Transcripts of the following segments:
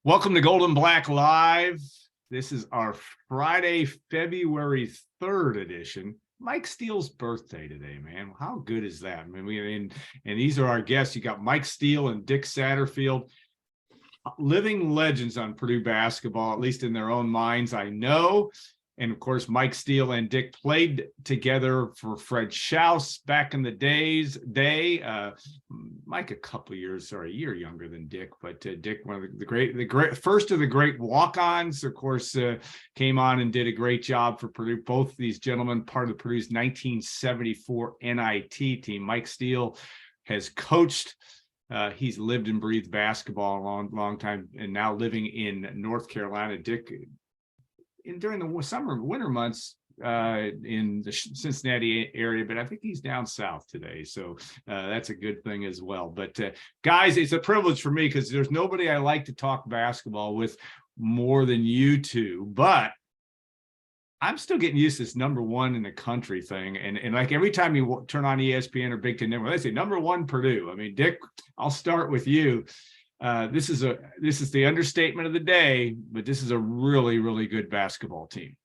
Welcome to Golden Black Live. This is our Friday, February 3rd edition. Mike Steele's birthday today, man. How good is that? I mean, and these are our guests. You got Mike Steele and Dick Satterfield, living legends on Purdue basketball, at least in their own minds, I know. And of course, Mike Steele and Dick played together for Fred Schaus back in the day. Mike, a year younger than Dick, but Dick, one of the great first of the great walk-ons, of course, came on and did a great job for Purdue. Both these gentlemen, part of Purdue's 1974 NIT team. Mike Steele has coached. He's lived and breathed basketball a long time, and now living in North Carolina. Dick, during the winter months in the Cincinnati area, but I think he's down south today. So that's a good thing as well. But guys, it's a privilege for me because there's nobody I like to talk basketball with more than you two. But I'm still getting used to this number one in the country thing. And like every time you turn on ESPN or Big Ten Network, they say number one Purdue. I mean, Dick, I'll start with you. This is the understatement of the day, but this is a really, really good basketball team.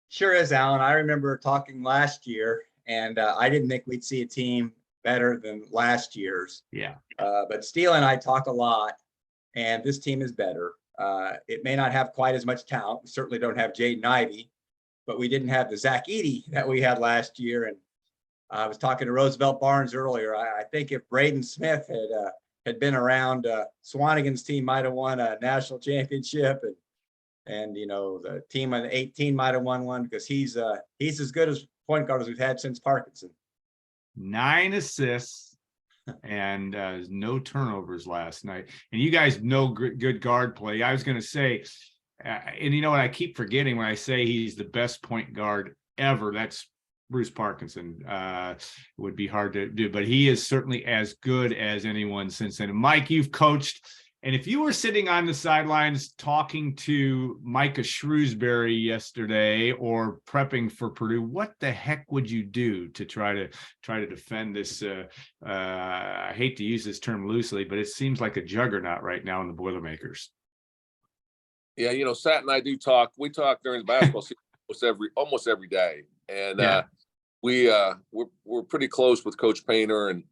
Sure is, Alan. I remember talking last year, and I didn't think we'd see a team better than last year's. Yeah. But Steele and I talk a lot, and this team is better. It may not have quite as much talent. We certainly don't have Jaden Ivey, but we didn't have the Zach Edey that we had last year. And I was talking to Roosevelt Barnes earlier. I think if Braden Smith had been around, Swanigan's team might have won a national championship, and you know, the team on 18 might have won one because he's as good as point guard as we've had since Parkinson. 9 assists and no turnovers last night. And you guys know good guard play. I was going to say, and you know what, I keep forgetting when I say he's the best point guard ever. That's Bruce Parkinson. Would be hard to do, but he is certainly as good as anyone since then. And Mike, you've coached, and if you were sitting on the sidelines talking to Micah Shrewsbury yesterday or prepping for Purdue, what the heck would you do to try to defend this? I hate to use this term loosely, but it seems like a juggernaut right now in the Boilermakers. Yeah, you know, Sat and I do talk. We talk during the basketball season almost every day, and yeah. We're pretty close with Coach Painter, and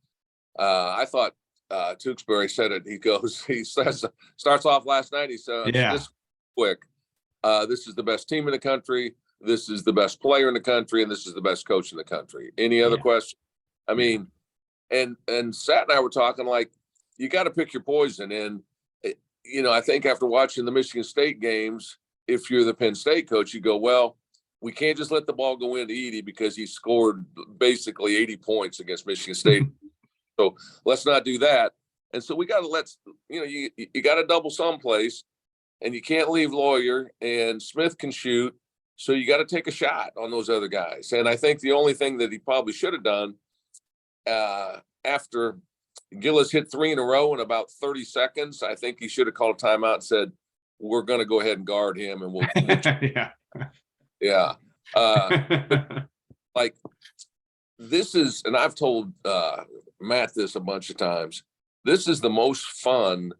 I thought Tewksbury said it. He starts off last night. He said, "This quick. This is the best team in the country. This is the best player in the country, and this is the best coach in the country." Any other question? I mean, and Sat and I were talking like you got to pick your poison, and you know, I think after watching the Michigan State games, if you're the Penn State coach, you go, well, we can't just let the ball go into Edey because he scored basically 80 points against Michigan State. So let's not do that. And so we got to you got to double someplace, and you can't leave Lawyer, and Smith can shoot. So you got to take a shot on those other guys. And I think the only thing that he probably should have done after Gillis hit 3 in a row in about 30 seconds, I think he should have called a timeout and said, we're going to go ahead and guard him. And we'll yeah. Yeah. Like this is, and I've told Matt this a bunch of times, this is the most fun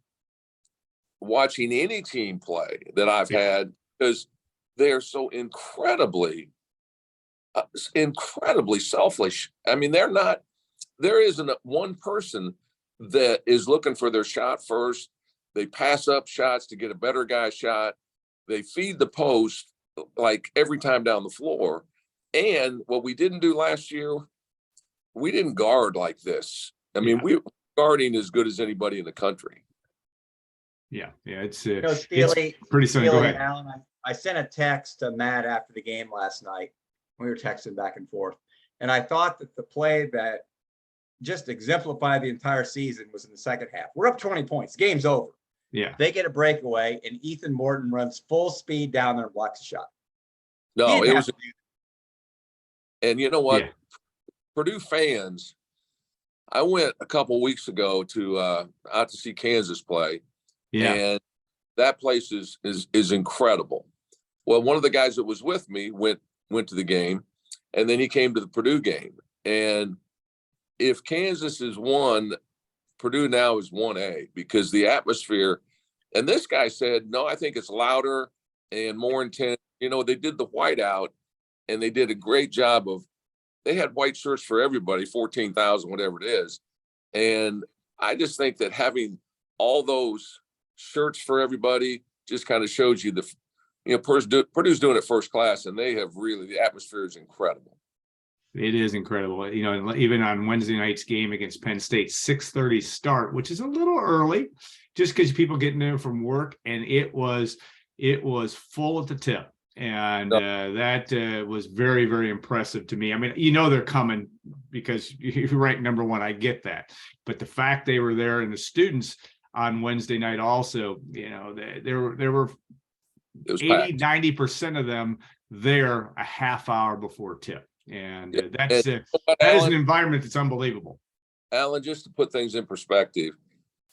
watching any team play that I've had because they're so incredibly selfish. I mean, there isn't one person that is looking for their shot first. They pass up shots to get a better guy's shot. They feed the post like every time down the floor. And what we didn't do last year, we didn't guard like this. I mean, we guarding as good as anybody in the country. Yeah, it's Steely, pretty simple. Go ahead, Alan. I sent a text to Matt after the game last night. We were texting back and forth, and I thought that the play that just exemplified the entire season was in the second half. We're up 20 points. Game's over. Yeah. They get a breakaway, and Ethan Morton runs full speed down there and blocks a shot. No, it was. And you know what? Yeah. Purdue fans, I went a couple weeks ago to out to see Kansas play. Yeah. And that place is incredible. Well, one of the guys that was with me went to the game, and then he came to the Purdue game. And if Kansas is 1, Purdue now is 1A because the atmosphere And this guy said, no, I think it's louder and more intense. You know, they did the whiteout and they did a great job of, they had white shirts for everybody, 14,000, whatever it is. And I just think that having all those shirts for everybody just kind of shows you the, you know, Purdue's doing it first class, and they have really, the atmosphere is incredible. It is incredible. You know, even on Wednesday night's game against Penn State, 6:30 start, which is a little early, just because people getting there from work, and it was full at the tip. And that was very, very impressive to me. I mean, you know, they're coming because you're ranked number one. I get that. But the fact they were there, and the students on Wednesday night also, you know, there were 80-90% of them there a half hour before tip. And that is an environment that's unbelievable. Alan, just to put things in perspective,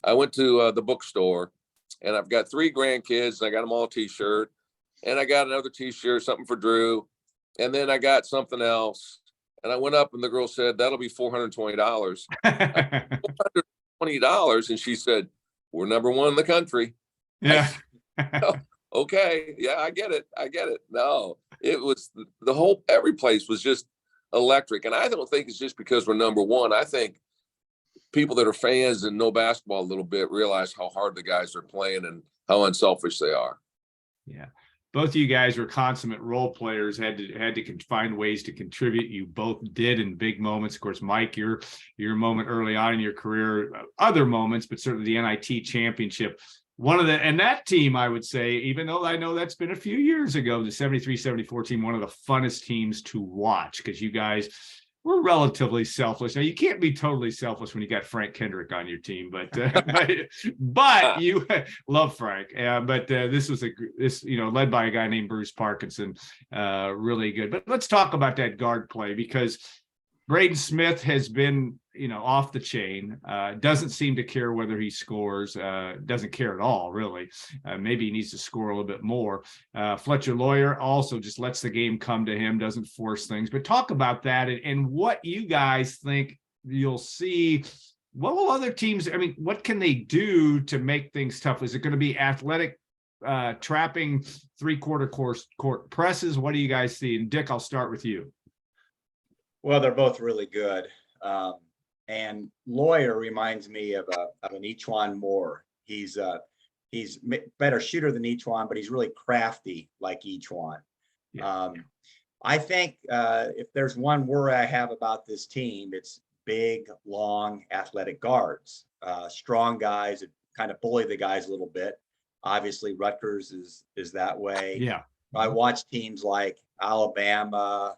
I went to the bookstore, and I've got 3 grandkids, and I got them all a t-shirt, and I got another t-shirt, something for Drew, and then I got something else, and I went up, and the girl said, that'll be $420. $420, and she said, we're number one in the country. Yeah. Okay, yeah, I get it. No, it was every place was just electric. And I don't think it's just because we're number one. I think people that are fans and know basketball a little bit realize how hard the guys are playing and how unselfish they are. Yeah. Both of you guys were consummate role players, had to find ways to contribute. You both did in big moments. Of course, Mike, your moment early on in your career, other moments, but certainly the NIT championship. And that team, I would say, even though I know that's been a few years ago, the 73-74 team, one of the funnest teams to watch, because you guys were relatively selfless. Now, you can't be totally selfless when you got Frank Kendrick on your team, but you love Frank. This was led by a guy named Bruce Parkinson, really good. But let's talk about that guard play, because Braden Smith has been, off the chain, doesn't seem to care whether he scores, doesn't care at all, really. Maybe he needs to score a little bit more. Fletcher Lawyer also just lets the game come to him, doesn't force things. But talk about that and what you guys think you'll see. What will other teams, what can they do to make things tough? Is it going to be athletic trapping, three-quarter court presses? What do you guys see? And Dick, I'll start with you. Well, they're both really good. And Lawyer reminds me of an Echuan Moore. He's better shooter than Echuan, but he's really crafty like Echuan. Yeah. I think if there's one worry I have about this team, it's big, long, athletic guards, strong guys that kind of bully the guys a little bit. Obviously, Rutgers is that way. Yeah. I watch teams like Alabama,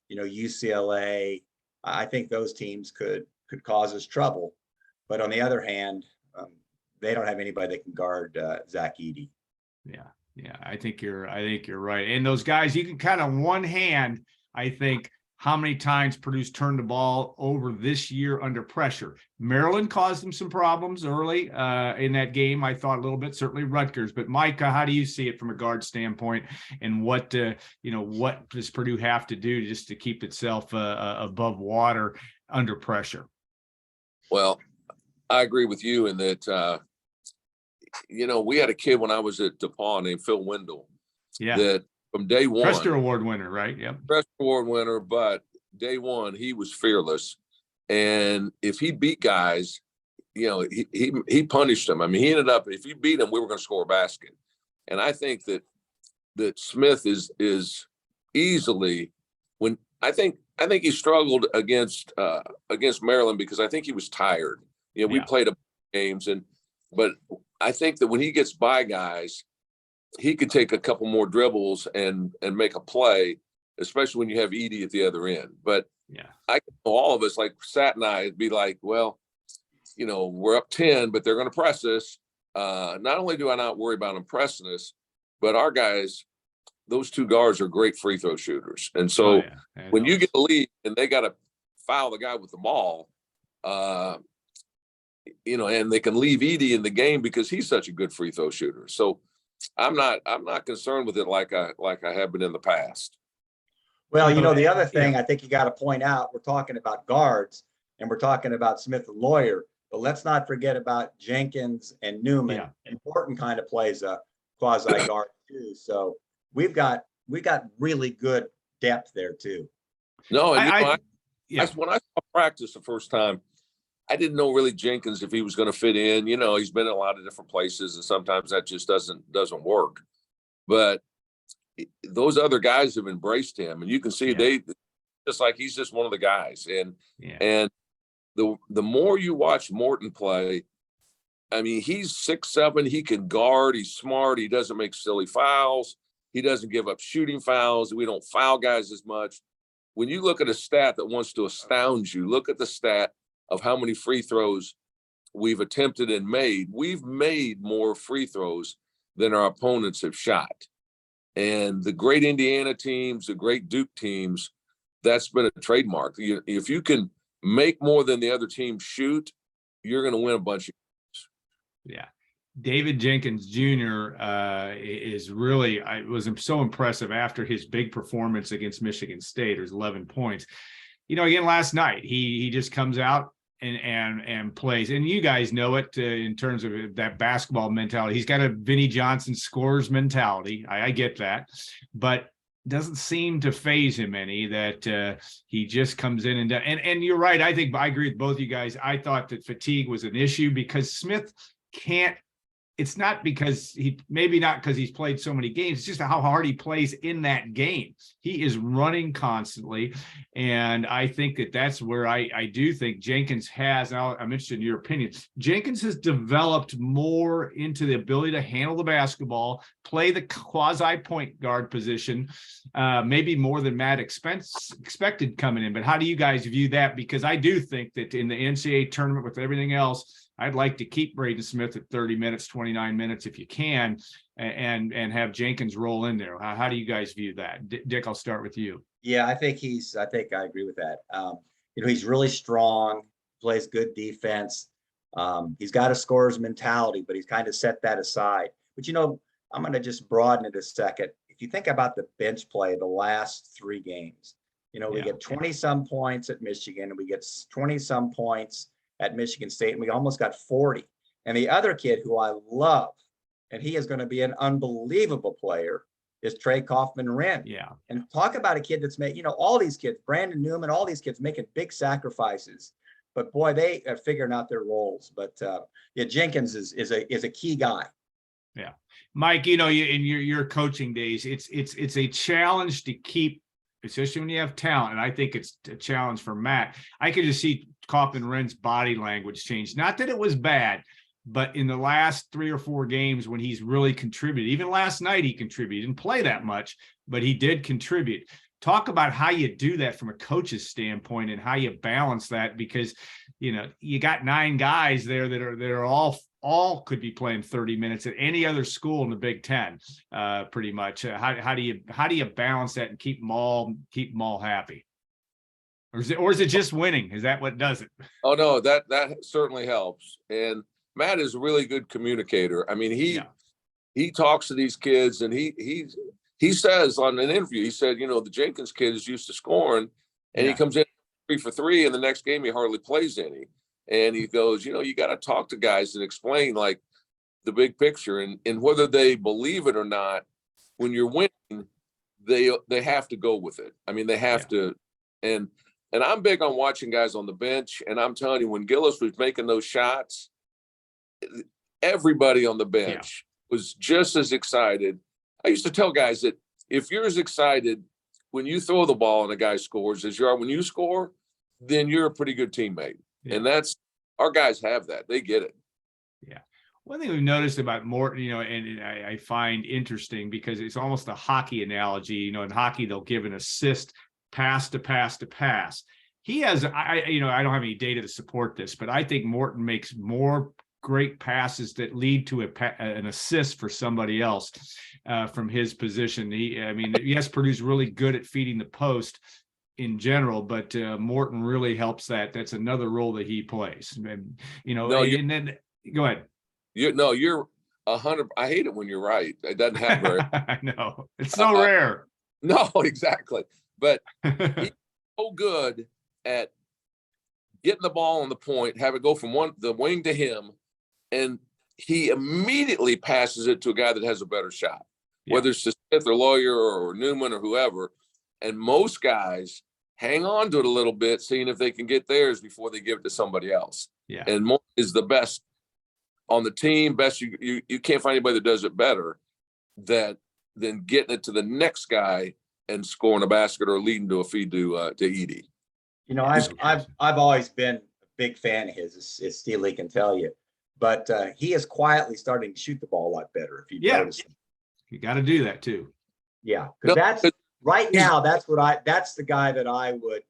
UCLA. I think those teams could cause us trouble, but on the other hand, they don't have anybody that can guard Zach Edey. Yeah, I think you're right. And those guys, you can kind of one hand, I think, how many times Purdue's turned the ball over this year under pressure. Maryland caused them some problems early in that game, I thought a little bit, certainly Rutgers. But Micah, how do you see it from a guard standpoint, and what does Purdue have to do just to keep itself above water under pressure? Well, I agree with you in that, we had a kid when I was at DePaul named Phil Wendell. Yeah. That from day one, Prester Award winner, right? Yep. Prester Award winner, but day one he was fearless, and if he beat guys, he punished them. He ended up, if he beat them, we were going to score a basket. And I think that Smith is easily, when I think he struggled against Maryland because I think he was tired. We played a games, but I think that when he gets by guys, he could take a couple more dribbles and make a play, especially when you have Edey at the other end. But I know all of us, like Sat and I, would be like, well, we're up 10, but they're going to press us. Not only do I not worry about them pressing us, but our guys, those two guards are great free throw shooters. And so when you get a lead and they got to foul the guy with the ball, and they can leave Edey in the game because he's such a good free throw shooter. So I'm not concerned with it like I have been in the past. Well, the other thing I think you got to point out, we're talking about guards and we're talking about Smith and Lawyer, But let's not forget about Jenkins and Newman. Yeah. Morton kind of plays a quasi guard too. So we got really good depth there too. No, and yeah. when I saw practice the first time, I didn't know really Jenkins if he was going to fit in. You know, he's been in a lot of different places, and sometimes that just doesn't work. But those other guys have embraced him, and you can see they just like he's just one of the guys. And the more you watch Morton play, I mean, he's 6'7", he can guard, he's smart, he doesn't make silly fouls, he doesn't give up shooting fouls, we don't foul guys as much. When you look at a stat that wants to astound you, look at the stat of how many free throws we've attempted and made. We've made more free throws than our opponents have shot. And the great Indiana teams, the great Duke teams, that's been a trademark. If you can make more than the other team shoot, you're going to win a bunch of games. Yeah. David Jenkins Jr. Is really, I was so impressive after his big performance against Michigan State. There's 11 points. You know, again, last night, he just comes out and plays. And you guys know it in terms of that basketball mentality. He's got a Vinnie Johnson scores mentality. I get that. But doesn't seem to phase him any, that he just comes in and you're right. I agree with both you guys. I thought that fatigue was an issue because Smith can't. It's not because maybe not because he's played so many games. It's just how hard he plays in that game. He is running constantly. And I think that's where I do think Jenkins has, and I'm interested in your opinion, Jenkins has developed more into the ability to handle the basketball, play the quasi point guard position, maybe more than Matt expected coming in. But how do you guys view that? Because I do think that in the NCAA tournament with everything else, I'd like to keep Braden Smith at 30 minutes, 29 minutes if you can, and have Jenkins roll in there. How do you guys view that? Dick, I'll start with you. Yeah, I think I agree with that. You know, he's really strong, plays good defense. He's got a scorer's mentality, but he's kind of set that aside. But, you know, I'm going to just broaden it a second. If you think about the bench play, the last 3 games, you know, we get 20 some points at Michigan, and we get 20 some points at Michigan State, and we almost got 40. And the other kid who I love, and he is going to be an unbelievable player, is Trey Kaufman-Renn. Yeah. And talk about a kid that's made, you know, all these kids, Brandon Newman, all these kids making big sacrifices. But boy, they are figuring out their roles. But Jenkins is a key guy. Yeah. Mike, you know, in your coaching days, it's a challenge to keep, especially when you have talent. And I think it's a challenge for Matt. I could just see Kaufman-Renn's body language change. Not that it was bad, but in the last 3 or 4 games when he's really contributed, even last night he contributed. He didn't play that much, but he did contribute. Talk about how you do that from a coach's standpoint and how you balance that, because, you know, you got 9 guys there that are all could be playing 30 minutes at any other school in the Big Ten, pretty much. How do you balance that and keep them all happy? Or is it just winning? Is that what does it? Oh no, that certainly helps. And Matt is a really good communicator. I mean, he talks to these kids, and he says on an interview, he said, you know, the Jenkins kid is used to scoring, and he comes in 3 for 3, and the next game he hardly plays any. And he goes, you know, you got to talk to guys and explain like the big picture, and whether they believe it or not, when you're winning, they have to go with it. I mean, they have to. And I'm big on watching guys on the bench. And I'm telling you, when Gillis was making those shots, everybody on the bench was just as excited. I used to tell guys that if you're as excited when you throw the ball and a guy scores as you are when you score, then you're a pretty good teammate. Yeah. And that's, our guys have that. They get it. Yeah. One thing we've noticed about Morton, you know, and I find interesting because it's almost a hockey analogy. You know, in hockey, they'll give an assist, pass to pass to pass. He has, I don't have any data to support this, but I think Morton makes more great passes that lead to an assist for somebody else from his position. He has produced really good at feeding the post in general, but Morton really helps that. That's another role that he plays. And, you know, and then go ahead. You're 100. I hate it when you're right. It doesn't happen very. I know, it's so rare. No, exactly. But he's so good at getting the ball on the point, have it go from the wing to him, and he immediately passes it to a guy that has a better shot, whether it's to Smith or Lawyer or Newman or whoever. And most guys hang on to it a little bit, seeing if they can get theirs before they give it to somebody else. Yeah. And Moore is the best on the team, best you can't find anybody that does it better than getting it to the next guy and scoring a basket or leading to a feed to Edie. You know, I've always been a big fan of his, as Steele can tell you, but he is quietly starting to shoot the ball a lot better. If you notice, you got to do that too. Yeah, because that's right now. That's the guy that I would,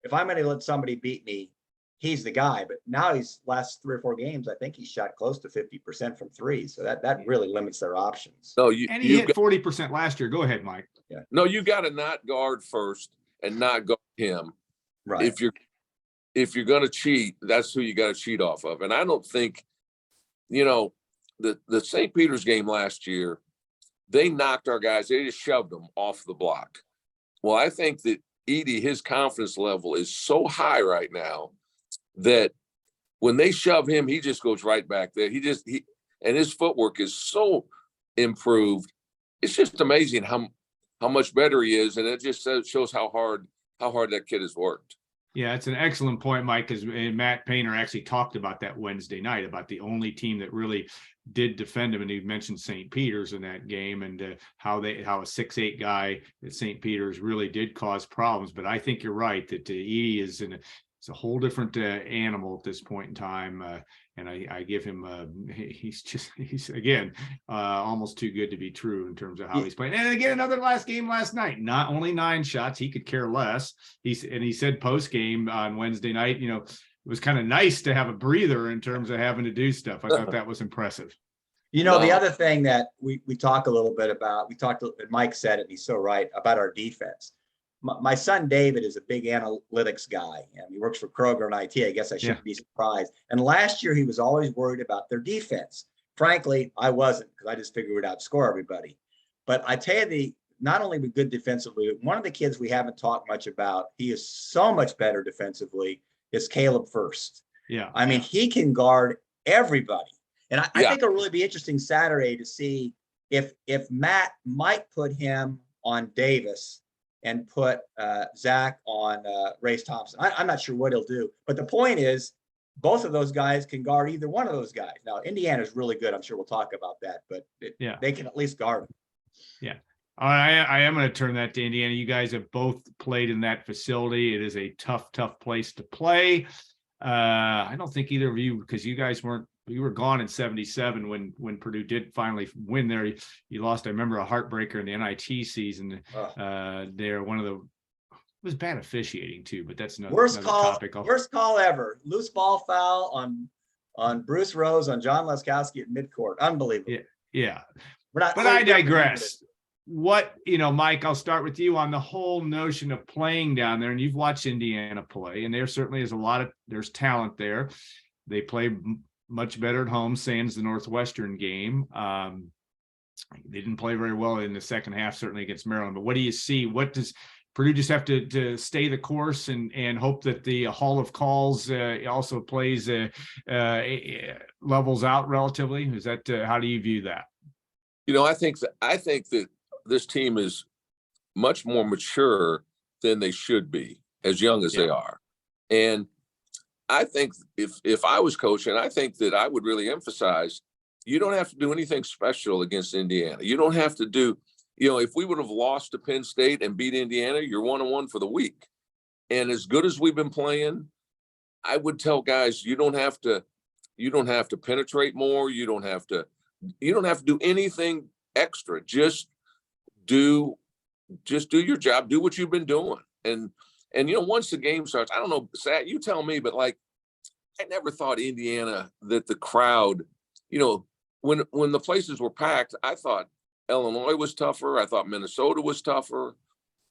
if I'm going to let somebody beat me, he's the guy. But now he's last 3 or 4 games, I think he shot close to 50% from three. So that really limits their options. No, and he hit 40% last year. Go ahead, Mike. Yeah. No, you got to not guard first and not guard him. Right. If you're going to cheat, that's who you got to cheat off of. And I don't think, the St. Peter's game last year, they knocked our guys. They just shoved them off the block. Well, I think that Edie, his confidence level is so high right now that when they shove him, he just goes right back there. And his footwork is so improved. It's just amazing how much better he is. And it just shows how hard that kid has worked. Yeah, it's an excellent point, Mike, because Matt Painter actually talked about that Wednesday night, about the only team that really did defend him. And he mentioned St. Peter's in that game, and how a 6'8" guy at St. Peter's really did cause problems. But I think you're right that Edie is it's a whole different animal at this point in time. And I give him, he's again, almost too good to be true in terms of how he's playing. And again, another game last night, not only 9 shots, he could care less. He said post game on Wednesday night, it was kind of nice to have a breather in terms of having to do stuff. I thought that was impressive. The other thing that we talk a little bit about, and Mike said it, and he's so right, about our defense. My son David is a big analytics guy, and he works for Kroger and IT. I guess I shouldn't be surprised. And last year he was always worried about their defense. Frankly, I wasn't, because I just figured we'd outscore everybody. But I tell you, not only we good defensively, one of the kids we haven't talked much about, he is so much better defensively, is Caleb First. Yeah. I mean, he can guard everybody. And I think it'll really be interesting Saturday to see if Matt might put him on Davis and put Zach on Race Thompson. I'm not sure what he'll do. But the point is, both of those guys can guard either one of those guys. Now, Indiana's really good. I'm sure we'll talk about that. But they can at least guard them. Yeah. I am going to turn that to Indiana. You guys have both played in that facility. It is a tough place to play. I don't think either of you, because you guys you were gone in 77 when Purdue did finally win there. You lost, I remember, a heartbreaker in the NIT season. There, it was bad officiating too, but that's another topic. Worst call ever. Loose ball foul on Bruce Rose on John Leskowski at midcourt. Unbelievable. Yeah. But I digress. What, Mike, I'll start with you on the whole notion of playing down there, and you've watched Indiana play, and there certainly is there's talent there. They play much better at home, sans the Northwestern game. They didn't play very well in the second half, certainly against Maryland. But what do you see? What does Purdue just have to stay the course and hope that the Hall of Calls also plays levels out relatively? Is that how do you view that? I think that this team is much more mature than they should be, as young as they are. And I think if I was coaching, I think that I would really emphasize, you don't have to do anything special against Indiana. You don't have to do, if we would have lost to Penn State and beat Indiana, you're 1-1 for the week. And as good as we've been playing, I would tell guys, you don't have to penetrate more. You don't have to do anything extra. Just do your job, do what you've been doing. And once the game starts, I don't know, Sat, you tell me, but I never thought Indiana, that the crowd, when the places were packed, I thought Illinois was tougher. I thought Minnesota was tougher.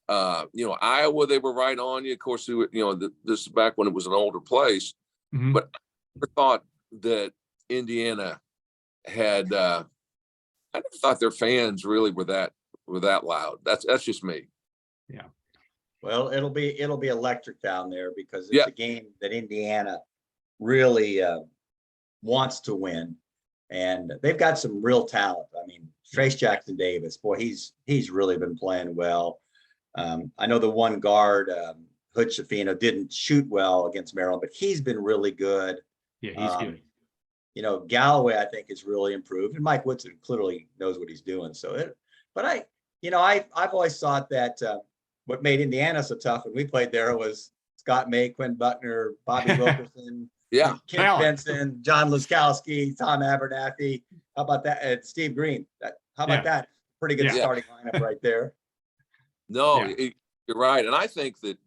Iowa, they were right on you. Of course, this is back when it was an older place. Mm-hmm. But I never thought that Indiana had, I never thought their fans really were that loud. That's just me. Yeah. Well, it'll be electric down there because it's Yeah. a game that Indiana really wants to win, and they've got some real talent. I mean, Trace Jackson Davis, boy, he's really been playing well. I know the one guard, Hood Shafino, didn't shoot well against Maryland, but he's been really good. Yeah, he's good. You know, Galloway, I think, has really improved, and Mike Woodson clearly knows what he's doing. But I've always thought that what made Indiana so tough when we played there was Scott May, Quinn Buckner, Bobby Wilkerson, Yeah. Kim Benson, John Luskowski, Tom Abernathy. How about that? And Steve Green. How about that? Pretty good starting lineup right there. No, you're right. And I think that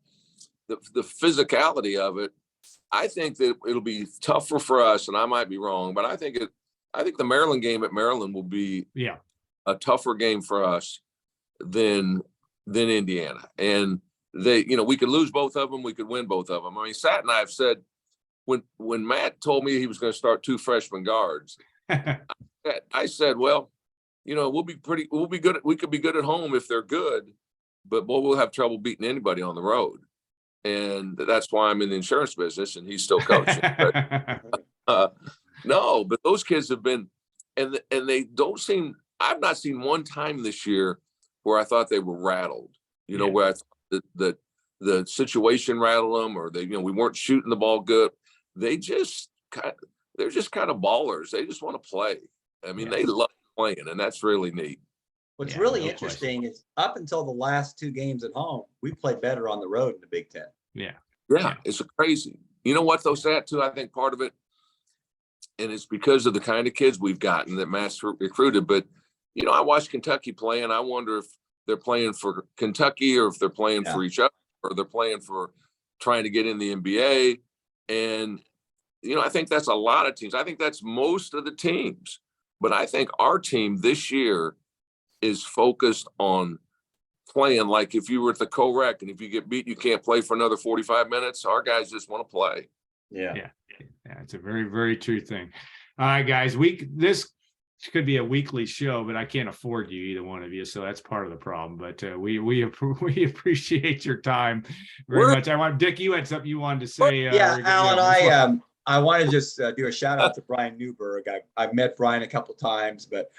the physicality of it, I think that it'll be tougher for us, and I might be wrong, but I think the Maryland game at Maryland will be a tougher game for us than Indiana. And we could lose both of them, we could win both of them. I mean, Sat and I have said when Matt told me he was going to start 2 freshman guards, I said, well, we'll be good. We could be good at home if they're good, but boy, we'll have trouble beating anybody on the road. And that's why I'm in the insurance business and he's still coaching. No, but those kids have been, and they don't seem, I've not seen one time this year where I thought they were rattled, where I thought the situation rattled them, or we weren't shooting the ball good. They're just kind of ballers. They just want to play. I mean, they love playing, and that's really neat. What's really interesting is up until the last 2 games at home, we played better on the road in the Big Ten. Yeah, it's crazy. You know what, though, Sat, too? I think part of it, and it's because of the kind of kids we've gotten that Matt's recruited. But, I watched Kentucky play, and I wonder if they're playing for Kentucky or if they're playing for each other or they're playing for trying to get in the NBA. And, I think that's a lot of teams. I think that's most of the teams. But I think our team this year is focused on playing like if you were at the co-rec and if you get beat, you can't play for another 45 minutes. Our guys just want to play. Yeah. It's a very, very true thing. All right, guys, this could be a weekly show, but I can't afford you, either one of you. So that's part of the problem, but we appreciate your time very much. Dick, you had something you wanted to say. Alan, I want to just do a shout out to Brian Newberg. I've met Brian a couple times, but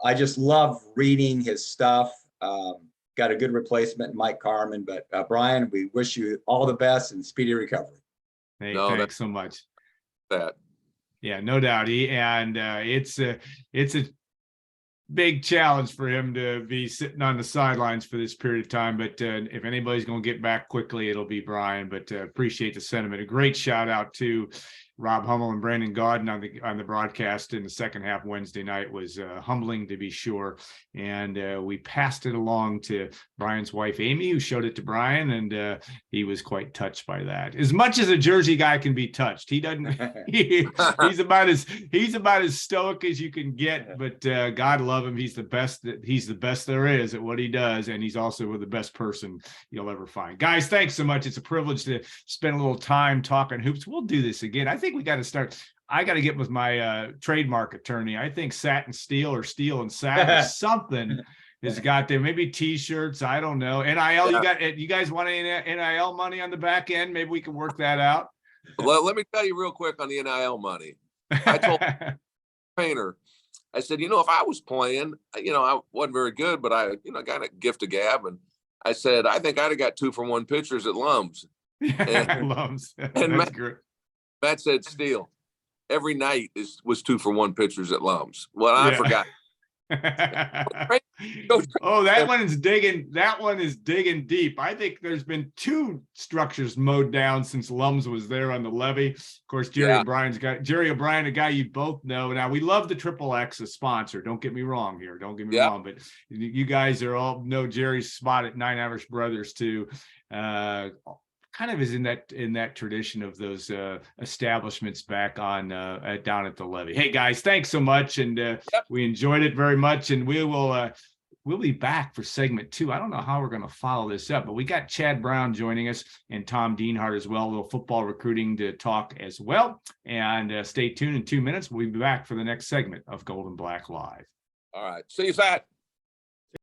I just love reading his stuff. Got a good replacement in Mike Carmen, but Brian, we wish you all the best and speedy recovery. Hey, thanks so much. Yeah, no doubt. It's a big challenge for him to be sitting on the sidelines for this period of time. But if anybody's going to get back quickly, it'll be Brian. But appreciate the sentiment. A great shout out to Rob Hummel and Brandon Godden on the broadcast in the second half Wednesday night. Was humbling, to be sure. And we passed it along to Brian's wife, Amy, who showed it to Brian, and he was quite touched by that. As much as a Jersey guy can be touched, he doesn't. He's about as stoic as you can get. But God love him. He's the best. He's the best there is at what he does, and he's also the best person you'll ever find. Guys, thanks so much. It's a privilege to spend a little time talking hoops. We'll do this again. I think we got to start. I got to get with my trademark attorney. I think Sat and Steele or Steele and Sat or something has got there. Maybe T-shirts. I don't know. NIL. You guys want any NIL money on the back end? Maybe we can work that out. Well, let me tell you real quick on the NIL money. I told Painter, I said, if I was playing, I wasn't very good, but I got a gift of gab, and I said, I think I'd have got 2-for-1 pitchers at Lums. Lums. And Matt said, Steele, every night was 2-for-1 pitchers at Lums. Well, I forgot. Oh, that one is digging deep. I think there's been 2 structures mowed down since Lums was there on the levee. Of course, Jerry O'Brien, a guy you both know. Now, we love the Triple X, a sponsor. Don't get me wrong here. Don't get me wrong. But you guys all know Jerry's spot at 9 Irish Brothers too. Kind of is in that tradition of those establishments back on down at the levee. Hey guys, thanks so much, and we enjoyed it very much. And we'll be back for segment 2. I don't know how we're going to follow this up, but we got Chad Brown joining us and Tom Dienhart as well. A little football recruiting to talk as well. And stay tuned. In 2 minutes, we'll be back for the next segment of Gold and Black Live. All right, see you, Zach.